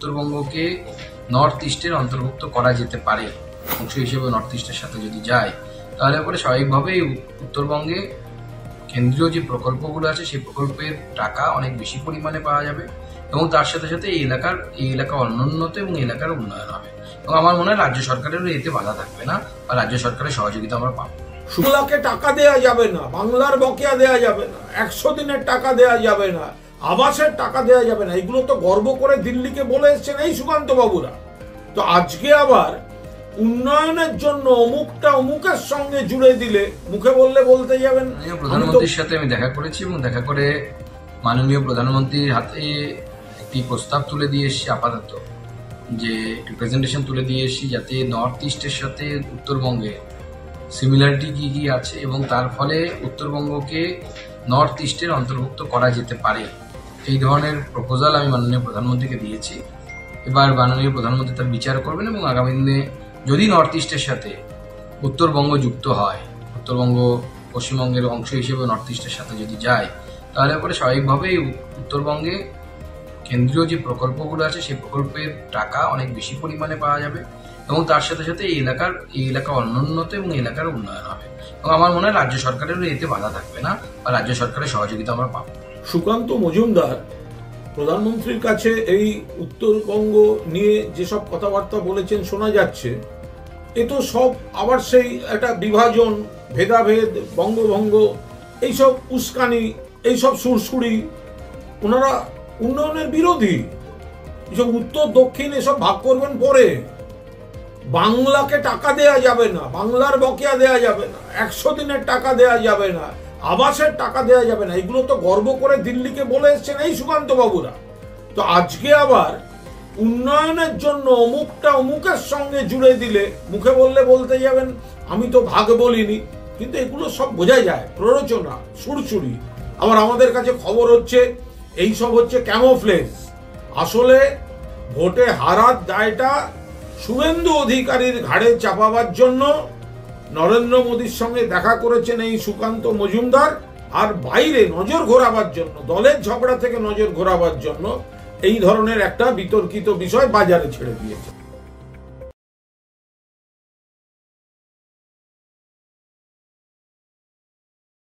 উত্তরবঙ্গকে north ইস্টের অন্তর্ভুক্ত করা যেতে পারে অংশ হিসেবে নর্থ ইস্টের সাথে যদি যায়, তাহলে পরে স্বাভাবিকভাবেই উত্তরবঙ্গে কেন্দ্রীয় যে প্রকল্পগুলো আছে সেই প্রকল্পের টাকা অনেক বেশি পরিমাণে পাওয়া যাবে এবং তার সাথে সাথে এই এলাকা অনুন্নত এবং এলাকার উন্নয়ন হবে। এবং আমার মনে হয় রাজ্য সরকারেরও এতে বাধা থাকবে না বা রাজ্য সরকারের সহযোগিতা আমরা পাবো। বাংলাকে টাকা দেয়া যাবে না, বাংলার বকেয়া দেয়া যাবে না, 100 দিনের টাকা দেয়া যাবে না, আবাসের টাকা দেয়া যাবে না, এগুলো তো গর্ব করে দিল্লিকে বলে এসছেন এই সুকান্ত বাবুরা। তো আজকে আবার উন্নয়নের জন্য অমুকটা অমুকের সঙ্গে জুড়ে দিলে মুখে বললে বলতে যাবেন। প্রধানমন্ত্রীর সাথে আমি দেখা করেছি এবং দেখা করে মাননীয় প্রধানমন্ত্রীর হাতে একটি প্রস্তাব তুলে দিয়ে এসেছি, আপাতত যে একটি প্রেজেন্টেশন তুলে দিয়ে এসেছি যাতে নর্থ ইস্টের সাথে উত্তরবঙ্গে সিমিলারিটি কী কী আছে এবং তার ফলে উত্তরবঙ্গকে নর্থ ইস্টের অন্তর্ভুক্ত করা যেতে পারে এই ধরনের প্রপোজাল আমি মাননীয় প্রধানমন্ত্রীকে দিয়েছি। এবার মাননীয় প্রধানমন্ত্রী তার বিচার করবেন এবং আগামী দিনে যদি নর্থ ইস্টের সাথে উত্তরবঙ্গ যুক্ত হয়, উত্তরবঙ্গ পশ্চিমবঙ্গের অংশ হিসেবে নর্থ ইস্টের সাথে যদি যায়, তাহলে পরে স্বাভাবিকভাবেই উত্তরবঙ্গে কেন্দ্রীয় যে প্রকল্পগুলো আছে সেই প্রকল্পের টাকা অনেক বেশি পরিমাণে পাওয়া যাবে এবং তার সাথে সাথে এই এলাকা অনুন্নত এবং এলাকার উন্নয়ন হবে। এবং আমার মনে হয় রাজ্য সরকারেরও এতে বাধা থাকবে না বা রাজ্য সরকারের সহযোগিতা আমরা পাবো। সুকান্ত মজুমদার প্রধানমন্ত্রীর কাছে এই উত্তরবঙ্গ নিয়ে যেসব কথাবার্তা বলেছেন শোনা যাচ্ছে, এ তো সব আবার সেই একটা বিভাজন, ভেদাভেদ, বঙ্গভঙ্গ, এইসব উস্কানি, এইসব সুরসুরি। ওনারা উন্নয়নের বিরোধী, এসব উত্তর দক্ষিণ এসব ভাগ করবেন পরে। বাংলাকে টাকা দেয়া যাবে না, বাংলার বকেয়া দেয়া যাবে না, 100 দিনের টাকা দেয়া যাবে না, আবাসের টাকা দেয়া যাবে না, এগুলো তো গর্ব করে দিল্লিকে বলে এসছেন এই সুকান্ত বাবুরা। তো আজকে আবার উন্নয়নের জন্য অমুকটা অমুকের সঙ্গে জুড়ে দিলে মুখে বললে বলতে যাবেন আমি তো ভাগ বলিনি, কিন্তু এগুলো সব বোঝা যায়, প্ররোচনা, সুরসুরি। আবার আমাদের কাছে খবর হচ্ছে এই সব হচ্ছে ক্যামোফ্লেজ। আসলে ভোটে হারার দায়টা শুভেন্দু অধিকারীর ঘাড়ে চাপাবার জন্য নরেন্দ্র মোদীর সঙ্গে দেখা করেছেন এই সুকান্ত মজুমদার, আর বাইরে নজর ঘোরাবার জন্য, দলের ঝগড়া থেকে নজর ঘোরাবার জন্য এই ধরনের একটা বিতর্কিত বিষয় বাজারে ছেড়ে দিয়েছে।